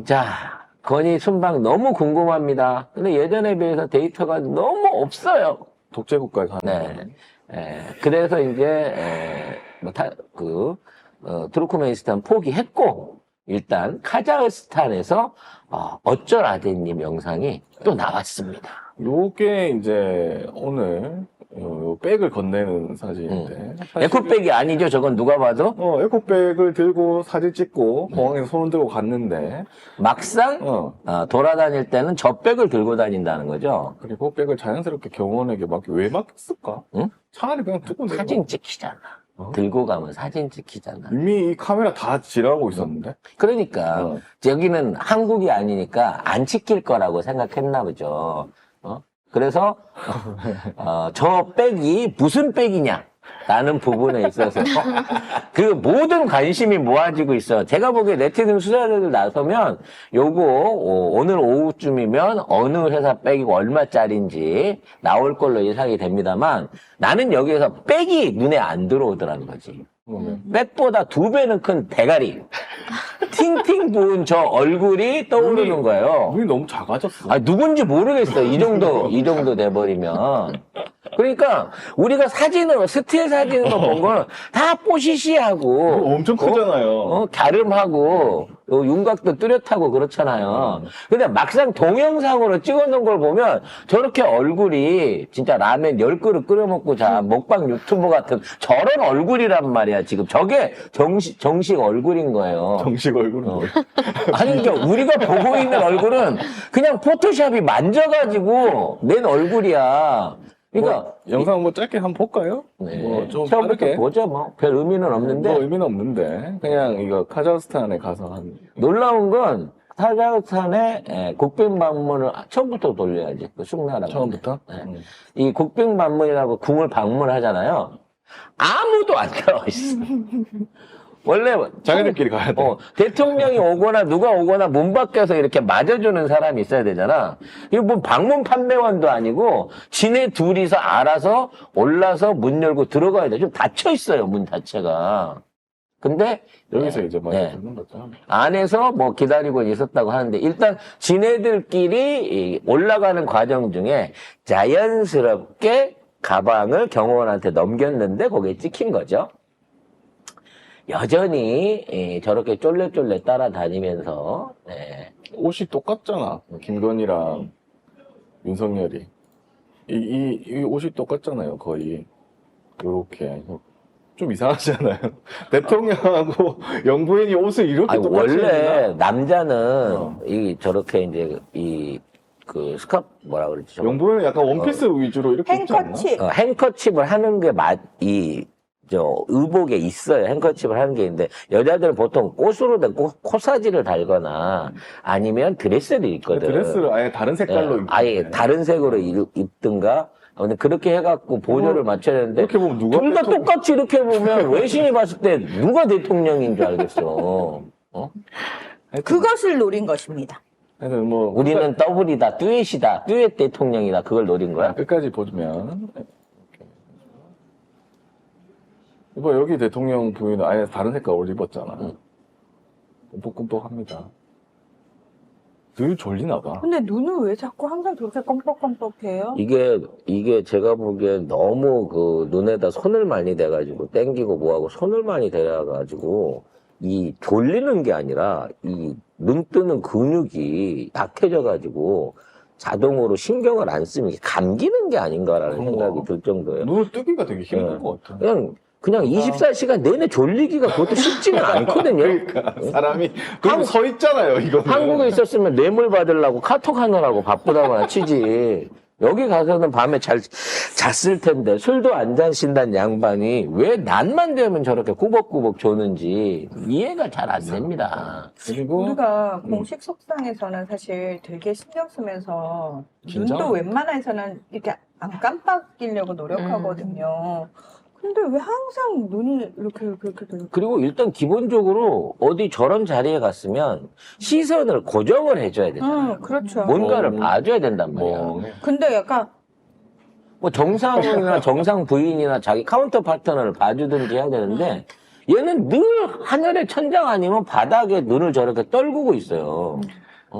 자, 건희 순방 너무 궁금합니다. 근데 예전에 비해서 데이터가 너무 없어요. 독재국가에 가는 네. 그래서 이제, 투르크메니스탄 포기했고, 일단, 카자흐스탄에서, 어쩔 아재님 영상이 또 나왔습니다. 요게 이제 오늘 요 백을 건네는 사진인데 에코백이 아니죠. 저건 누가 봐도. 에코백을 들고 사진 찍고 공항에서 손을 들고 갔는데 막상, 돌아다닐 때는 저 백을 들고 다닌다는 거죠. 그리고 백을 자연스럽게 경호원에게 왜 맡겼을까? 응? 차라리 그냥 두고 내려. 사진 찍히잖아. 들고 가면 사진 찍히잖아. 이미 이 카메라 다 지나고 있었는데. 그러니까 여기는 한국이 아니니까 안 찍힐 거라고 생각했나 보죠. 그래서 저 백이 무슨 백이냐 라는 부분에 있어서 그 모든 관심이 모아지고 있어. 제가 보기에 네티즌 수사자들 나서면 요거 오늘 오후쯤이면 어느 회사 백이고 얼마짜리인지 나올 걸로 예상이 됩니다만 나는 여기에서 백이 눈에 안 들어오더라는 거지. 백보다 2배는 큰 대가리. 팅팅 부은 저 얼굴이 떠오르는 거예요. 눈이 너무 작아졌어. 아, 누군지 모르겠어. 이 정도 돼버리면. 그러니까, 우리가 스틸 사진으로 본 건 다 뽀시시하고. 엄청 크잖아요. 갸름하고, 윤곽도 뚜렷하고 그렇잖아요. 근데 막상 동영상으로 찍어놓은 걸 보면 저렇게 얼굴이 진짜 라면 10그릇 끓여 먹고 자, 먹방 유튜버 같은 저런 얼굴이란 말이야, 지금. 저게 정식 얼굴인 거예요. 정식 얼굴은 뭐야? 아니, 그러니까 우리가 보고 있는 얼굴은 그냥 포토샵이 만져가지고 낸 얼굴이야. 그러니까 영상 짧게 한번 볼까요? 네. 좀 처음부터 빠르게. 보죠. 별 의미는 없는데 의미는 없는데 그냥 이거 카자흐스탄에 가서 한 놀라운 건 카자흐스탄의 국빈 방문을 처음부터 돌려야지. 그 숭나라 처음부터? 네. 이 국빈 방문이라고 궁을 방문하잖아요. 아무도 안 나와 있어. 원래 자기들끼리 가야 돼. 대통령이 오거나 누가 오거나 문 밖에서 이렇게 맞아주는 사람이 있어야 되잖아. 이거 뭐 방문 판매원도 아니고 지네 둘이서 알아서 올라서 문 열고 들어가야 돼. 좀 닫혀 있어요, 문 자체가. 근데 여기서 이제 맞아주는 거죠. 안에서 뭐 기다리고 있었다고 하는데 일단 지네들끼리 올라가는 과정 중에 자연스럽게 가방을 경호원한테 넘겼는데 거기에 찍힌 거죠. 여전히 저렇게 쫄래쫄래 따라다니면서 옷이 똑같잖아. 김건희랑 윤석열이. 이 옷이 똑같잖아요, 거의. 요렇게. 좀 이상하지 않아요? 대통령하고 영부인이 옷을 이렇게 아니, 똑같이 원래 입나? 남자는 저렇게 이제 스카프 뭐라 그러지? 저거? 영부인은 약간 원피스 위주로 이렇게 입지 않나? 행커칩. 행커칩을 하는 게 의복에 있어요. 행커칩을 하는 게 있는데, 여자들은 보통 꽃으로 된 코사지를 달거나, 아니면 드레스를 입거든. 드레스를 아예 다른 색깔로 입고. 아예 다른 색으로 입든가, 근데 그렇게 해갖고 보조를 맞춰야 되는데, 이렇게 보면 누가 둘 다 똑같이 이렇게 보면, 외신이 봤을 때 누가 대통령인 줄 알겠어. 그것을 노린 것입니다. 하여튼 뭐 우리는 더블이다, 듀엣이다, 듀엣 대통령이다, 그걸 노린 거야? 끝까지 보면 이거 여기 대통령 부인은 아예 다른 색깔 옷 입었잖아. 끔뻑끔뻑합니다. 늘 졸리나 봐. 근데 눈은 왜 자꾸 항상 저렇게 껌뻑껌뻑해요? 이게 제가 보기엔 너무 눈에다 손을 많이 대가지고, 땡기고 뭐하고 손을 많이 대가지고, 이 졸리는 게 아니라, 이 눈 뜨는 근육이 약해져가지고, 자동으로 신경을 안 쓰면 이게 감기는 게 아닌가라는 생각이 들 정도예요. 눈을 뜨기가 되게 힘든 것 같아. 그냥 24시간 내내 졸리기가 그것도 쉽지는 않거든요. 그러니까 사람이 그리고 서 있잖아요, 이거는. 한국에 있었으면 뇌물 받으려고 카톡 하느라고 바쁘다거나 치지. 여기 가서는 밤에 잘 잤을 텐데 술도 안 자신다는 양반이 왜 낮만 되면 저렇게 꾸벅꾸벅 조는지 이해가 잘 안 됩니다. 그리고 우리가 공식 속상에서는 사실 되게 신경 쓰면서 진짜? 눈도 웬만해서는 이렇게 안 깜빡이려고 노력하거든요. 근데 왜 항상 눈이 이렇게 되는 그리고 일단 기본적으로 어디 저런 자리에 갔으면 시선을 고정을 해줘야 되잖아요. 그렇죠. 뭔가를 봐줘야 된단 말이야. 근데 약간 뭐 정상이나 정상 부인이나 자기 카운터 파트너를 봐주든지 해야 되는데 얘는 늘 하늘의 천장 아니면 바닥에 눈을 저렇게 떨구고 있어요.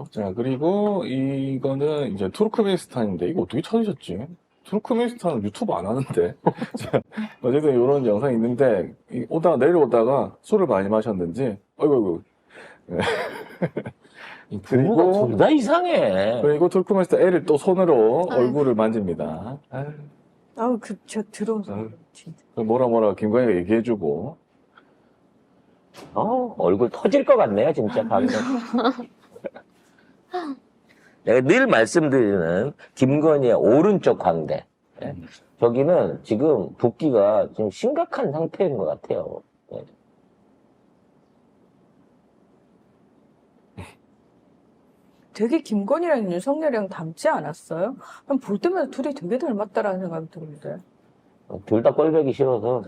자, 그리고 이거는 이제 투르크메니스탄인데, 이거 어떻게 찾으셨지? 투르크메니스탄은 유튜브 안 하는데. 자, 어쨌든 이런 영상이 있는데, 내려오다가 술을 많이 마셨는지, 어이구, 이 부부가 그리고- 둘 다 이상해. 그리고 투르크메니스탄 애를 또 손으로 얼굴을 만집니다. 아유, 아우, 저 들어오서 아유. 진짜. 뭐라 김광희가 얘기해주고. 얼굴 터질 것 같네요, 진짜, 방금. 내가 늘 말씀드리는 김건희의 오른쪽 광대. 예? 저기는 지금 붓기가 좀 심각한 상태인 것 같아요. 예. 되게 김건희랑 윤석열이랑 닮지 않았어요? 난 볼 때마다 둘이 되게 닮았다라는 생각이 드는데. 둘 다 꼴보기 싫어서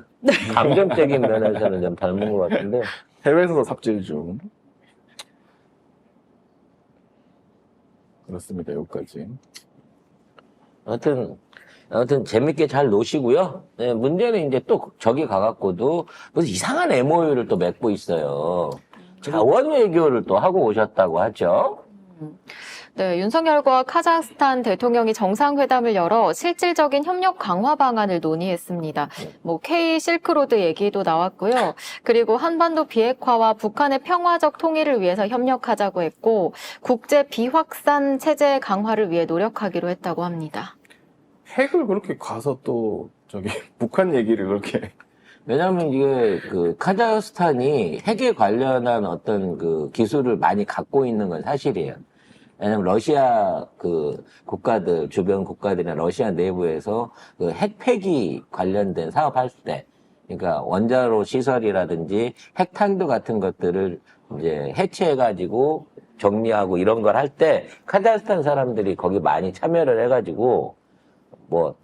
감정적인 면에서는 좀 닮은 것 같은데 해외에서도 삽질 중. 그렇습니다, 여기까지. 아무튼 재밌게 잘 노시고요. 네, 문제는 이제 또 저기 가갖고도 무슨 이상한 MOU를 또 맺고 있어요. 자원 외교를 또 하고 오셨다고 하죠. 네, 윤석열과 카자흐스탄 대통령이 정상회담을 열어 실질적인 협력 강화 방안을 논의했습니다. K 실크로드 얘기도 나왔고요. 그리고 한반도 비핵화와 북한의 평화적 통일을 위해서 협력하자고 했고, 국제 비확산 체제 강화를 위해 노력하기로 했다고 합니다. 핵을 그렇게 가서 또, 북한 얘기를 그렇게. 왜냐하면 이게 그 카자흐스탄이 핵에 관련한 어떤 그 기술을 많이 갖고 있는 건 사실이에요. 왜냐면 러시아 그 국가들, 주변 국가들이나 러시아 내부에서 그 핵폐기 관련된 사업할 때, 그러니까 원자로 시설이라든지 핵탄두 같은 것들을 이제 해체해가지고 정리하고 이런 걸 할 때 카자흐스탄 사람들이 거기 많이 참여를 해가지고 뭐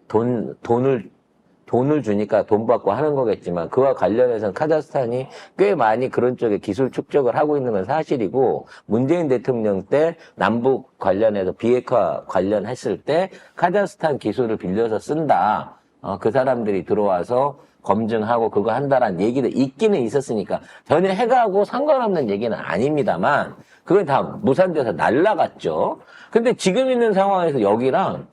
돈을 주니까 돈 받고 하는 거겠지만 그와 관련해서는 카자흐스탄이 꽤 많이 그런 쪽에 기술 축적을 하고 있는 건 사실이고 문재인 대통령 때 남북 관련해서 비핵화 관련했을 때 카자흐스탄 기술을 빌려서 쓴다. 그 사람들이 들어와서 검증하고 그거 한다라는 얘기도 있기는 있었으니까 전혀 핵하고 상관없는 얘기는 아닙니다만 그건 다 무산돼서 날라갔죠. 근데 지금 있는 상황에서 여기랑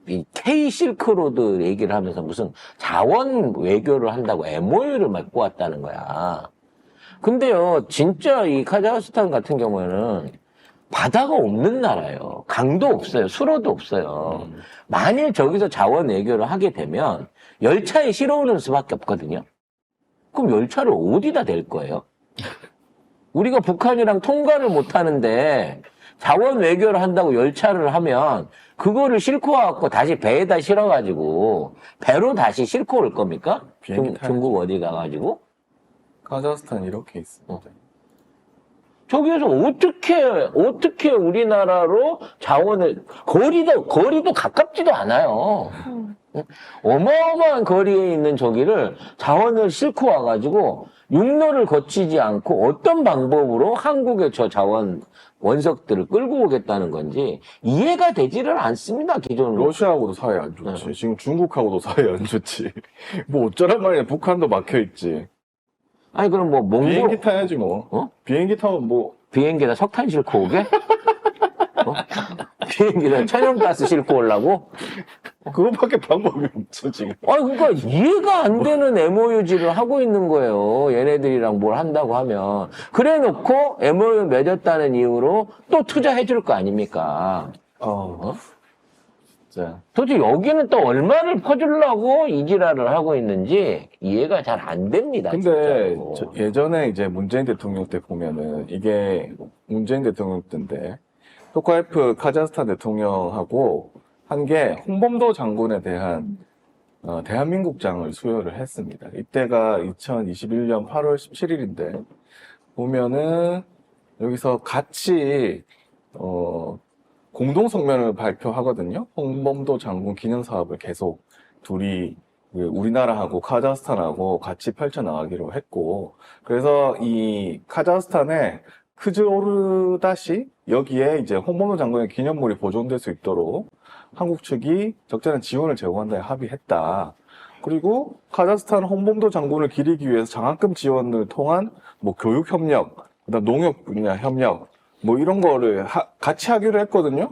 이 K 실크로드 얘기를 하면서 무슨 자원 외교를 한다고 MOU를 맺고 왔다는 거야. 근데요, 진짜 이 카자흐스탄 같은 경우에는 바다가 없는 나라예요. 강도 없어요. 수로도 없어요. 만일 저기서 자원 외교를 하게 되면 열차에 실어오는 수밖에 없거든요. 그럼 열차를 어디다 댈 거예요? 우리가 북한이랑 통과를 못 하는데 자원 외교를 한다고 열차를 하면 그거를 싣고 와갖고 다시 배에다 실어가지고 배로 다시 싣고 올 겁니까? 비행기 타야죠. 중국 어디 가가지고? 카자흐스탄 이렇게 있습니다. 저기에서 어떻게 우리나라로 자원을, 거리도 가깝지도 않아요. 어마어마한 거리에 있는 저기를 자원을 싣고 와가지고 육로를 거치지 않고 어떤 방법으로 한국의 저 자원 원석들을 끌고 오겠다는 건지 이해가 되지를 않습니다, 기존으로. 러시아하고도 사이 안 좋지. 지금 중국하고도 사이 안 좋지. 뭐 어쩌란 말이야. 북한도 막혀있지. 아니, 그럼 뭐, 비행기 타야지 뭐. 비행기 타면 뭐. 비행기에다 석탄 싣고 오게? 비행기에다 천연가스 싣고 오려고? 그거밖에 방법이 없어, 지금. 아니, 그러니까 이해가 안 되는 MOU질을 하고 있는 거예요. 얘네들이랑 뭘 한다고 하면. 그래 놓고 MOU 맺었다는 이유로 또 투자해 줄 거 아닙니까? 자, 도대체 여기는 또 얼마를 퍼주려고 이 지랄을 하고 있는지 이해가 잘 안 됩니다. 근데 진짜로. 예전에 이제 문재인 대통령 때 보면은 이게 문재인 대통령 때인데 토카예프 카자흐스탄 대통령하고 한 게 홍범도 장군에 대한 대한민국장을 수여를 했습니다. 이때가 2021년 8월 17일인데 보면은 여기서 같이 공동 성명을 발표하거든요. 홍범도 장군 기념 사업을 계속 둘이 우리나라하고 카자흐스탄하고 같이 펼쳐나가기로 했고, 그래서 이 카자흐스탄의 크즈오르다시 여기에 이제 홍범도 장군의 기념물이 보존될 수 있도록 한국 측이 적절한 지원을 제공한다에 합의했다. 그리고 카자흐스탄 홍범도 장군을 기리기 위해서 장학금 지원을 통한 뭐 교육 협력, 그다음 농업 분야 협력, 뭐 이런 거를 같이 하기로 했거든요.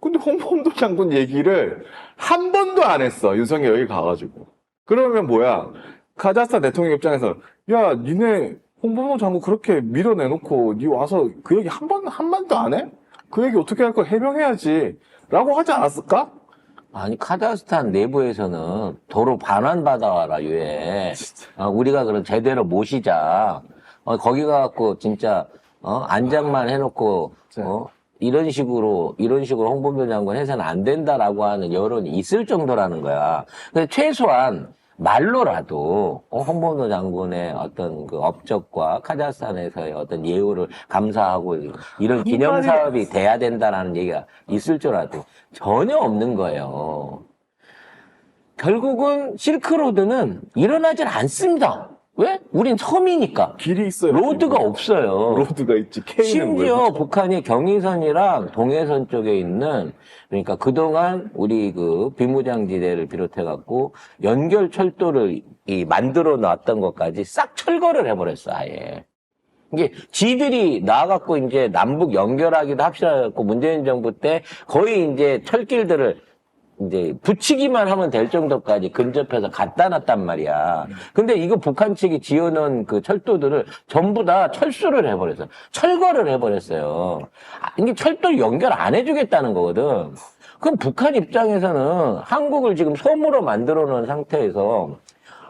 근데 홍범도 장군 얘기를 한 번도 안 했어. 윤석열 여기 가가지고. 그러면 뭐야? 카자흐스탄 대통령 입장에서 야, 니네 홍범도 장군 그렇게 밀어내놓고 니 와서 그 얘기 한마디도 안 해? 그 얘기 어떻게 할 거 해명해야지. 라고 하지 않았을까? 아니, 카자흐스탄 내부에서는 도로 반환받아와라, 유해. 우리가 그럼 제대로 모시자. 거기 가갖고 진짜, 안장만 해놓고, 이런 식으로 홍범도 장관 해서는 안 된다라고 하는 여론이 있을 정도라는 거야. 근데 최소한 말로라도 홍범도 장군의 어떤 그 업적과 카자흐스탄에서의 어떤 예우를 감사하고 이런 기념 사업이 돼야 된다라는 얘기가 있을 줄 알아도 전혀 없는 거예요. 결국은 실크로드는 일어나질 않습니다. 왜? 우린 섬이니까. 길이 있어요. 로드가 없어요. 로드가 있지. K는 심지어 북한이 경의선이랑 동해선 쪽에 있는, 그러니까 그동안 우리 그 비무장지대를 비롯해갖고 연결 철도를 만들어 놨던 것까지 싹 철거를 해버렸어, 아예. 이게 지들이 나와갖고 이제 남북 연결하기도 합시다고 문재인 정부 때 거의 이제 철길들을 이제 붙이기만 하면 될 정도까지 근접해서 갖다 놨단 말이야. 근데 이거 북한 측이 지어놓은 그 철도들을 전부 다 철수를 해버렸어. 철거를 해버렸어요. 이게 철도 연결 안 해주겠다는 거거든. 그럼 북한 입장에서는 한국을 지금 섬으로 만들어 놓은 상태에서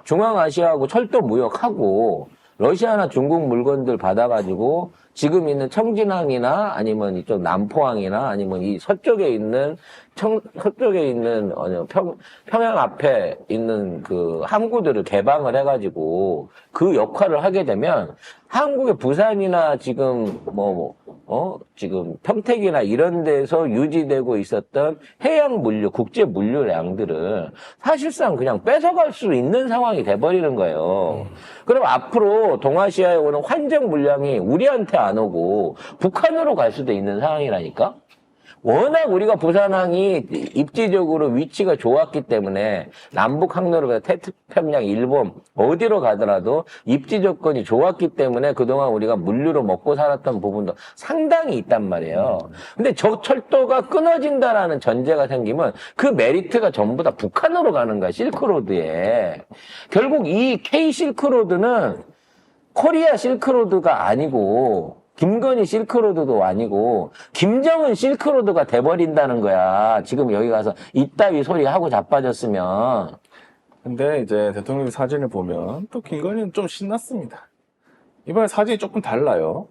중앙아시아하고 철도 무역하고 러시아나 중국 물건들 받아가지고 지금 있는 청진항이나 아니면 이쪽 남포항이나 아니면 이 서쪽에 있는 평양 앞에 있는 그 항구들을 개방을 해가지고 그 역할을 하게 되면 한국의 부산이나 지금 지금 평택이나 이런 데서 유지되고 있었던 해양 물류, 국제 물류량들을 사실상 그냥 뺏어갈 수 있는 상황이 돼버리는 거예요. 그럼 앞으로 동아시아에 오는 환경 물량이 우리한테 안 오고 북한으로 갈 수도 있는 상황이라니까? 워낙 우리가 부산항이 입지적으로 위치가 좋았기 때문에 남북 항로로 태평양, 일본 어디로 가더라도 입지 조건이 좋았기 때문에 그동안 우리가 물류로 먹고 살았던 부분도 상당히 있단 말이에요. 근데 저 철도가 끊어진다라는 전제가 생기면 그 메리트가 전부 다 북한으로 가는 거야, 실크로드에. 결국 이 K 실크로드는 코리아 실크로드가 아니고 김건희 실크로드도 아니고 김정은 실크로드가 돼버린다는 거야. 지금 여기 가서 이따위 소리 하고 자빠졌으면. 근데 이제 대통령 사진을 보면 또 김건희는 좀 신났습니다. 이번에 사진이 조금 달라요.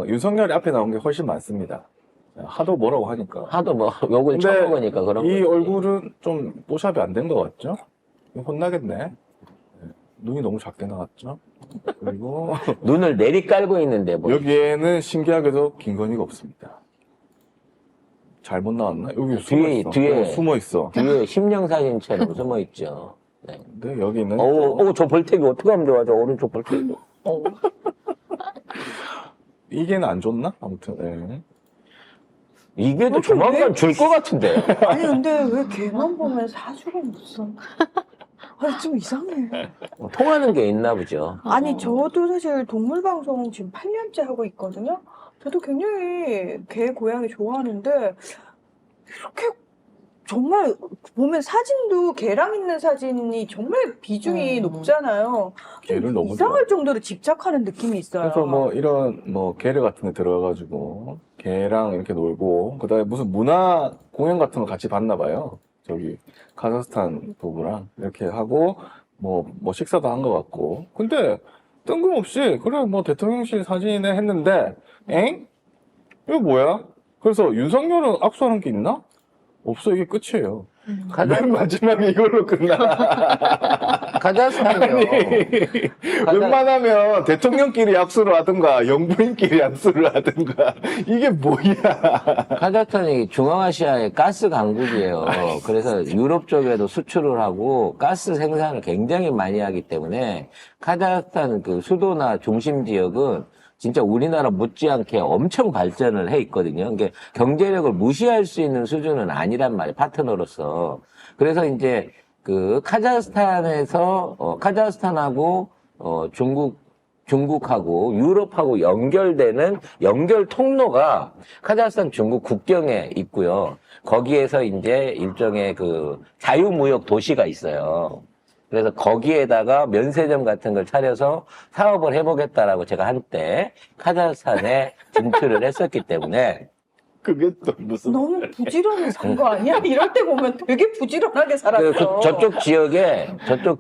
윤석열이 앞에 나온 게 훨씬 많습니다. 하도 뭐라고 하니까. 하도 욕을 근데 쳐먹으니까 그런 이 거지. 얼굴은 좀 뽀샵이 안 된 것 같죠? 혼나겠네. 눈이 너무 작게 나왔죠? 그리고 눈을 내리깔고 있는데 뭐. 여기에는 신기하게도 김건희가 없습니다. 잘못 나왔나? 여기 숨어있어. 뒤에. 숨어있어. 뒤에 심령사진처럼 숨어있죠. 네. 근데 여기는 저 볼테기 어떻게 하면 좋아? 저 오른쪽 볼테기. 이게는 안 좋나? 아무튼 네. 이게 또 조만간 줄 것 같은데. 아니 근데 왜 걔만 보면 사주를 못 써? 아니 좀 이상해. 통하는 게 있나 보죠. 아니 저도 사실 동물 방송 지금 8년째 하고 있거든요. 저도 굉장히 개 고양이 좋아하는데 이렇게 정말 보면 사진도 개랑 있는 사진이 정말 비중이 높잖아요. 개를 너무 이상할 정도로 집착하는 느낌이 있어요. 그래서 뭐 이런 뭐 게르 같은 데 들어가가지고 개랑 이렇게 놀고 그다음에 무슨 문화 공연 같은 거 같이 봤나 봐요. 저기 카자흐스탄 부부랑 이렇게 하고 뭐 식사도 한 것 같고. 근데 뜬금없이 그래 뭐 대통령실 사진이네 했는데 엥? 이거 뭐야? 그래서 윤석열은 악수하는 게 있나? 없어. 이게 끝이에요. 맨 마지막에 이걸로 끝나. 카자흐스탄이요. 웬만하면 대통령끼리 약수를 하든가 영부인끼리 약수를 하든가 이게 뭐야. 카자흐스탄이 중앙아시아의 가스 강국이에요. 그래서 유럽 쪽에도 수출을 하고 가스 생산을 굉장히 많이 하기 때문에 카자흐스탄 그 수도나 중심 지역은 진짜 우리나라 못지않게 엄청 발전을 해 있거든요. 그러니까 경제력을 무시할 수 있는 수준은 아니란 말이에요. 파트너로서. 그래서 이제 그 카자흐스탄에서 카자흐스탄하고 중국하고 유럽하고 연결되는 연결 통로가 카자흐스탄 중국 국경에 있고요. 거기에서 이제 일종의 그 자유무역 도시가 있어요. 그래서 거기에다가 면세점 같은 걸 차려서 사업을 해보겠다라고 제가 한때 카자흐스탄에 진출을 했었기 때문에 그게 또 무슨 너무 부지런히 산 거 아니야? 이럴 때 보면 되게 부지런하게 살았어. 저쪽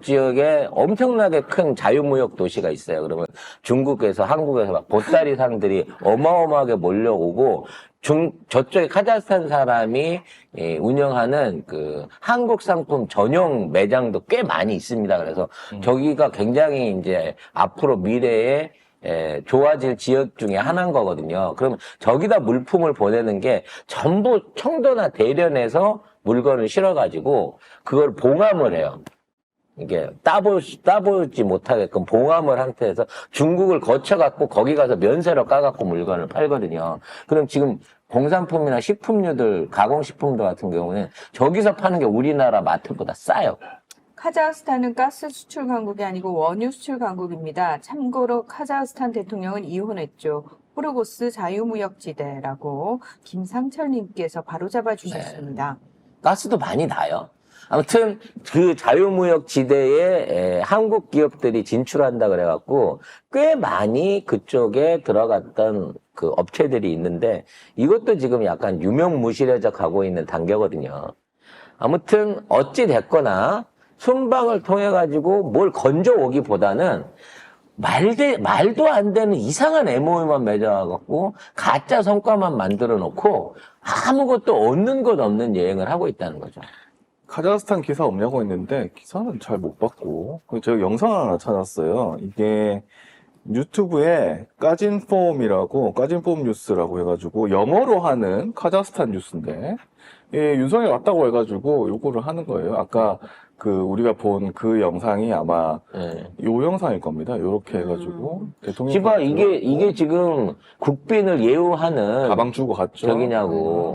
지역에 엄청나게 큰 자유무역 도시가 있어요. 그러면 중국에서 한국에서 막 보따리 상들이 어마어마하게 몰려오고 저쪽에 카자흐스탄 사람이 운영하는 그 한국 상품 전용 매장도 꽤 많이 있습니다. 그래서 저기가 굉장히 이제 앞으로 미래에 좋아질 지역 중에 하나인 거거든요. 그럼 저기다 물품을 보내는 게 전부 청도나 대련에서 물건을 실어가지고 그걸 봉함을 해요. 이게 따보지 못하게끔 봉함을 상태에서 중국을 거쳐갖고 거기 가서 면세로 까갖고 물건을 팔거든요. 그럼 지금 공산품이나 식품류들, 가공식품들 같은 경우는 저기서 파는 게 우리나라 마트보다 싸요. 카자흐스탄은 가스 수출 강국이 아니고 원유 수출 강국입니다. 참고로 카자흐스탄 대통령은 이혼했죠. 호르고스 자유무역지대라고 김상철님께서 바로잡아 주셨습니다. 가스도 많이 나요. 아무튼 그 자유무역 지대에 한국 기업들이 진출한다 그래갖고 꽤 많이 그쪽에 들어갔던 그 업체들이 있는데 이것도 지금 약간 유명무실해져 가고 있는 단계거든요. 아무튼 어찌 됐거나 순방을 통해 가지고 뭘 건져오기보다는 말도 안 되는 이상한 MOU만 맺어갖고 가짜 성과만 만들어 놓고 아무것도 얻는 것 없는 여행을 하고 있다는 거죠. 카자흐스탄 기사 없냐고 했는데 기사는 잘 못 봤고 제가 영상 하나 찾았어요. 이게 유튜브에 까진폼이라고 까진폼 뉴스라고 해가지고 영어로 하는 카자흐스탄 뉴스인데 윤석열 왔다고 해가지고 요거를 하는 거예요. 아까 그 우리가 본 그 영상이 아마 요 영상일 겁니다. 요렇게 해가지고 대통령 지바 이게 지금 국빈을 예우하는 가방 주고 갔죠. 저기냐고.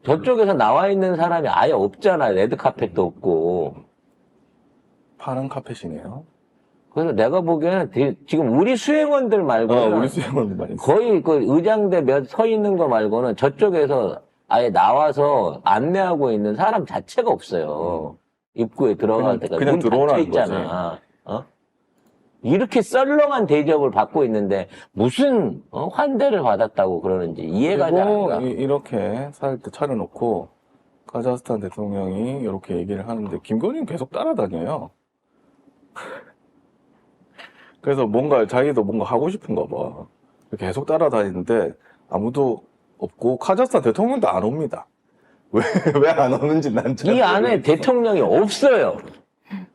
저쪽에서 나와 있는 사람이 아예 없잖아. 레드카펫도 없고. 파란 카펫이네요. 그래서 내가 보기에는 지금 우리 수행원들 말고는 우리 수행원들 많이 있어요. 거의 그 의장대 몇 서 있는 거 말고는 저쪽에서 아예 나와서 안내하고 있는 사람 자체가 없어요. 입구에 들어갈 때가 그냥 문 닫혀 들어오라는 있잖아. 이렇게 썰렁한 대접을 받고 있는데 무슨 환대를 받았다고 그러는지 이해가 잘 안 가. 이렇게 살 때 차려놓고 카자흐스탄 대통령이 이렇게 얘기를 하는데 김건희는 계속 따라다녀요. 그래서 자기도 뭔가 하고 싶은가 봐. 계속 따라다니는데 아무도 없고 카자흐스탄 대통령도 안 옵니다. 왜 안 오는지 난 잘 이 안에 모르겠어. 대통령이 없어요.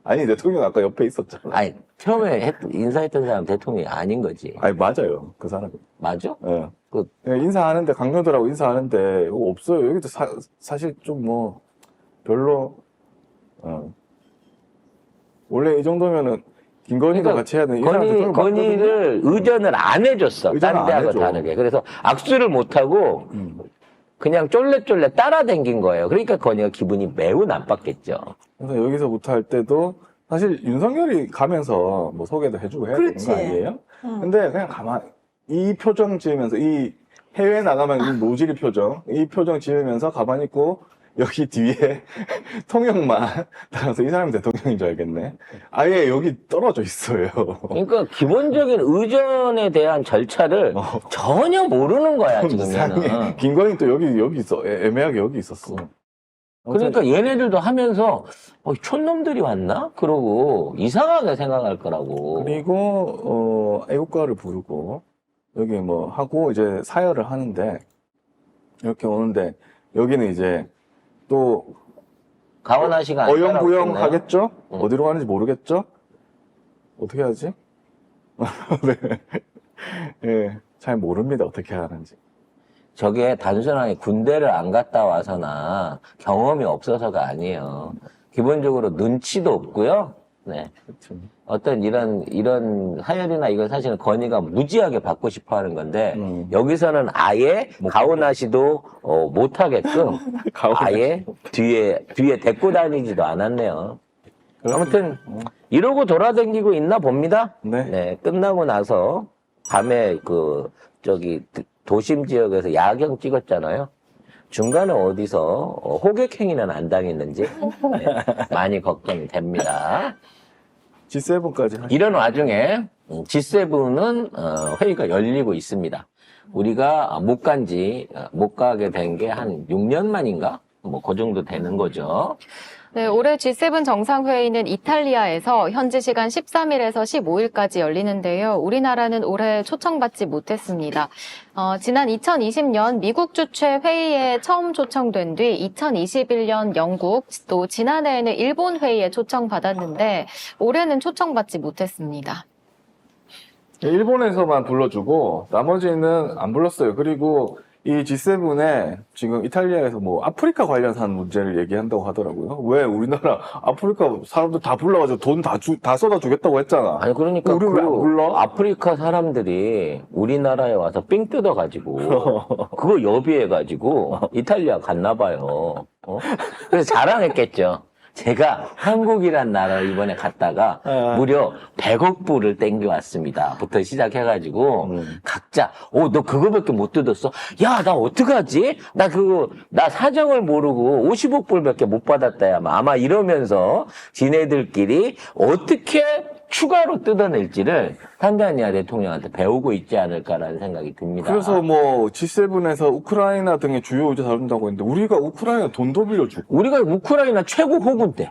아니 대통령 아까 옆에 있었잖아. 아니 처음에 인사했던 사람 대통령이 아닌 거지. 아니 맞아요 그 사람이. 맞아? 예. 그- 인사하는데 강요들하고 인사하는데 이거 없어요. 여기도 사실 좀 뭐 별로 원래 이 정도면은 김건희도 그러니까 같이 해야 되는 이 사람 대통령 맞거든요. 건의를 의전을 안 해줬어. 의전을 다른 안 데하고 해줘. 다르게. 그래서 악수를 못하고 그냥 쫄래쫄래 따라댕긴 거예요. 그러니까 건의가 기분이 매우 나빴겠죠. 그래서 여기서부터 할 때도 사실 윤석열이 가면서 뭐 소개도 해주고 해야 되는 그렇지. 거 아니에요? 응. 근데 그냥 이 표정 지으면서 이 해외 나가면 이 노지리 표정, 이 표정 지으면서 가만히 있고 여기 뒤에 통역만 따라서 이 사람이 대통령인 줄 알겠네. 아예 여기 떨어져 있어요. 그러니까 기본적인 의전에 대한 절차를 전혀 모르는 거야, 이상해. 지금은. 김건희 또 여기 있어. 애매하게 여기 있었어. 그러니까 얘네들도 하면서 촌놈들이 왔나? 그러고 이상하게 생각할 거라고. 그리고 애국가를 부르고 여기 뭐 하고 이제 사열을 하는데 이렇게 오는데 여기는 이제 또 가원하시가 어영부영 하겠죠? 응. 어디로 가는지 모르겠죠? 어떻게 하지? 네. 예, 잘 모릅니다. 어떻게 하는지. 저게 단순하게 군대를 안 갔다 와서나 경험이 없어서가 아니에요. 기본적으로 눈치도 없고요. 네. 그렇죠. 어떤 이런 사연이나 이건 사실은 건의가 무지하게 받고 싶어 하는 건데, 여기서는 아예 가오나시도 못하게끔 아예 뒤에 데리고 다니지도 않았네요. 아무튼 이러고 돌아다니고 있나 봅니다. 네. 네, 끝나고 나서 밤에 도심 지역에서 야경 찍었잖아요. 중간에 어디서 호객행위는 안 당했는지 네, 많이 걱정이 됩니다. G7까지 하시. 이런 와중에 G7은 회의가 열리고 있습니다. 우리가 못 가게 된 게 한 6년 만인가? 뭐 그 정도 되는 거죠. 네, 올해 G7 정상회의는 이탈리아에서 현지 시간 13일에서 15일까지 열리는데요. 우리나라는 올해 초청받지 못했습니다. 지난 2020년 미국 주최 회의에 처음 초청된 뒤 2021년 영국, 또 지난해에는 일본 회의에 초청받았는데 올해는 초청받지 못했습니다. 일본에서만 불러주고 나머지는 안 불렀어요. 그리고 이 G7에 지금 이탈리아에서 뭐 아프리카 관련한 문제를 얘기한다고 하더라고요. 왜 우리나라 아프리카 사람들 다 불러가지고 돈 다 쏟아주겠다고 했잖아. 아니 그러니까 우리 왜 안 불러? 아프리카 사람들이 우리나라에 와서 삥 뜯어가지고 그거 여비해가지고 이탈리아 갔나 봐요. 그래서 자랑했겠죠. 제가 한국이란 나라를 이번에 갔다가 무려 100억 불을 땡겨왔습니다. 부터 시작해가지고 각자 너 그거밖에 못 뜯었어? 야, 나 어떡하지? 나 사정을 모르고 50억 불밖에 못 받았다. 아마 이러면서 지네들끼리 어떻게 추가로 뜯어낼지를 탄자니아 대통령한테 배우고 있지 않을까라는 생각이 듭니다. 그래서 뭐 G7에서 우크라이나 등의 주요 의제 다룬다고 했는데 우리가 우크라이나 돈도 빌려주고 우리가 우크라이나 최고 호구인데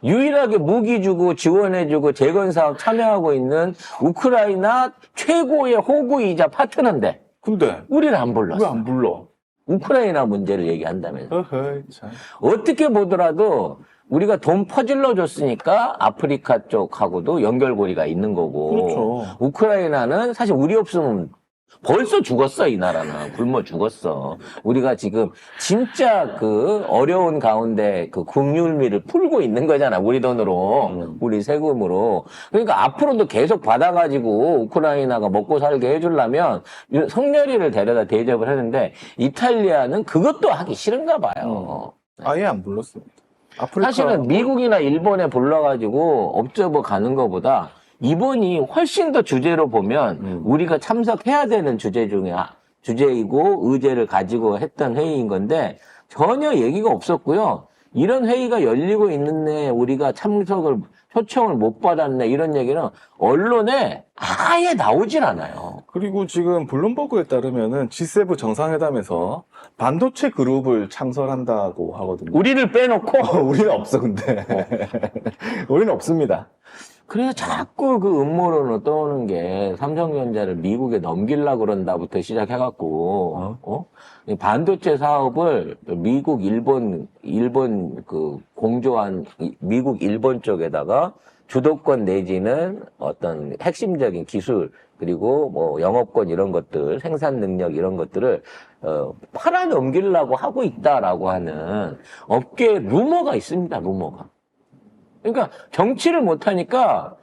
유일하게 무기 주고 지원해주고 재건 사업 참여하고 있는 우크라이나 최고의 호구이자 파트너인데 근데 우리를 안 불렀어. 왜 안 불러? 우크라이나 문제를 얘기한다면서. 어허이 참. 어떻게 보더라도 우리가 돈 퍼질러 줬으니까 아프리카 쪽하고도 연결고리가 있는 거고. 그렇죠. 우크라이나는 사실 우리 없으면 벌써 죽었어, 이 나라는. 굶어 죽었어. 우리가 지금 진짜 어려운 가운데 국률미를 풀고 있는 거잖아, 우리 돈으로. 우리 세금으로. 그러니까 앞으로도 계속 받아가지고 우크라이나가 먹고 살게 해주려면 성렬이를 데려다 대접을 했는데 이탈리아는 그것도 하기 싫은가 봐요. 아예 안 불렀습니다. 아프리카 사실은 미국이나 일본에 불러가지고 업저버 가는 것보다 이번이 훨씬 더 주제로 보면 우리가 참석해야 되는 주제이고 의제를 가지고 했던 회의인 건데 전혀 얘기가 없었고요. 이런 회의가 열리고 있는데 우리가 초청을 못 받았네 이런 얘기는 언론에 아예 나오질 않아요. 그리고 지금 블룸버그에 따르면은 G7 정상회담에서 반도체 그룹을 창설한다고 하거든요. 우리를 빼놓고 우리는 없어 근데 우리는 없습니다. 그래서 자꾸 음모론으로 떠오는 게 삼성전자를 미국에 넘기려고 그런다부터 시작해갖고, 이 반도체 사업을 미국, 일본 공조한 미국, 일본 쪽에다가 주도권 내지는 어떤 핵심적인 기술, 그리고 뭐 영업권 이런 것들, 생산 능력 이런 것들을, 팔아 넘기려고 하고 있다라고 하는 업계 루머가 있습니다, 루머가. 그러니까 정치를 못하니까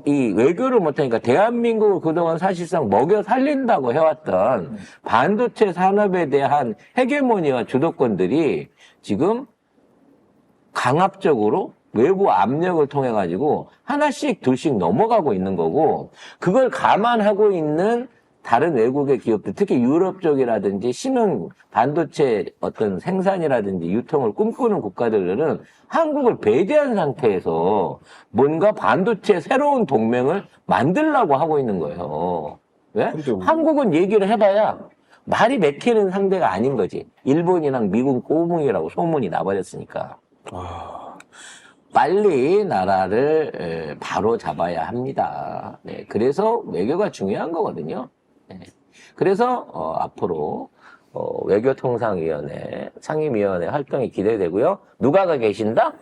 이 외교를 못하니까 대한민국을 그동안 사실상 먹여 살린다고 해왔던 반도체 산업에 대한 헤게모니와 주도권들이 지금 강압적으로 외부 압력을 통해 가지고 하나씩 둘씩 넘어가고 있는 거고 그걸 감안하고 있는 다른 외국의 기업들, 특히 유럽 쪽이라든지 신흥 반도체 어떤 생산이라든지 유통을 꿈꾸는 국가들은 한국을 배제한 상태에서 뭔가 반도체 새로운 동맹을 만들려고 하고 있는 거예요. 왜? 한국은 얘기를 해봐야 말이 맥히는 상대가 아닌 거지. 일본이랑 미국 꼬붕이라고 소문이 나버렸으니까. 빨리 나라를 바로 잡아야 합니다. 네, 그래서 외교가 중요한 거거든요. 네. 그래서 앞으로 외교통상위원회, 상임위원회 활동이 기대되고요. 누가 계신다?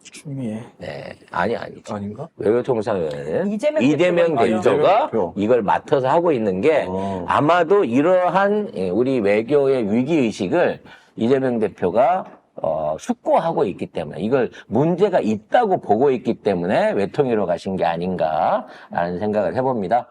추미애. 네, 아니지. 아닌가? 이재명 외교통상위원회는 이재명 대표가 대표가 대표. 이걸 맡아서 하고 있는 게 아마도 이러한 우리 외교의 위기의식을 이재명 대표가 숙고하고 있기 때문에 이걸 문제가 있다고 보고 있기 때문에 외통위로 가신 게 아닌가라는 생각을 해봅니다.